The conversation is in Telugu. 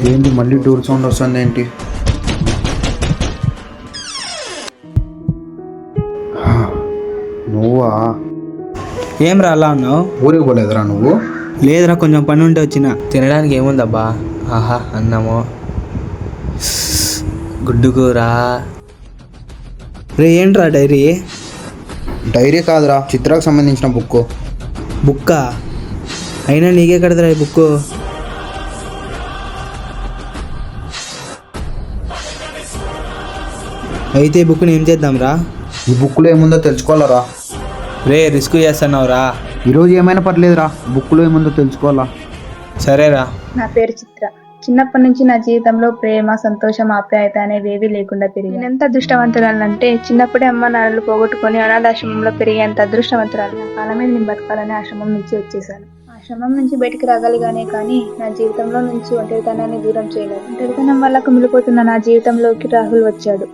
ఏంటి మళ్ళీ డోర్ సౌండ్ వస్తుంది ఏంటి? నువ్వా? ఏం రా అలా ఉన్నావు? ఊరికి పోలేదురా నువ్వు? లేదురా, కొంచెం పని ఉంటే వచ్చిన. తినడానికి ఏముందబ్బా? ఆహా, అన్నము, గుడ్డుకూర. రే ఏంట్రా డైరీ? డైరీ కాదురా, చిత్రకు సంబంధించిన బుక్. బుక్క? అయినా నీకే కడతారా ఈ బుక్? అయితే ఈ బుక్ని ఏం చేద్దాంరా? ఈ బుక్లో ఏముందో తెలుసుకోవాలరా. రే రిస్క్ చేస్తున్నావురా. ఈరోజు ఏమైనా పర్లేదురా, బుక్లో ఏముందో తెలుసుకోవాలా. సరేరా. నా పేరు చిత్ర. చిన్నప్పటి నుంచి నా జీవితంలో ప్రేమ, సంతోషం, ఆప్యాయత అనేవేవి లేకుండా పెరిగి నేనెంత అదృష్టవంతురాలంటే చిన్నప్పుడే అమ్మ నాన్నలు పోగొట్టుకొని అనాథాశ్రమంలో పెరిగేంత అదృష్టవంతురాలు. నా కాలం మీద నేను బతకాలని ఆశ్రమం నుంచి వచ్చేసాను. ఆశ్రమం నుంచి బయటికి రాగలిగానే కానీ నా జీవితంలో నుంచి ఒంటరితనాన్ని దూరం చేయలేదు. ఒంటరితనం వల్ల కుమిలిపోతున్న నా జీవితంలోకి రాహుల్ వచ్చాడు.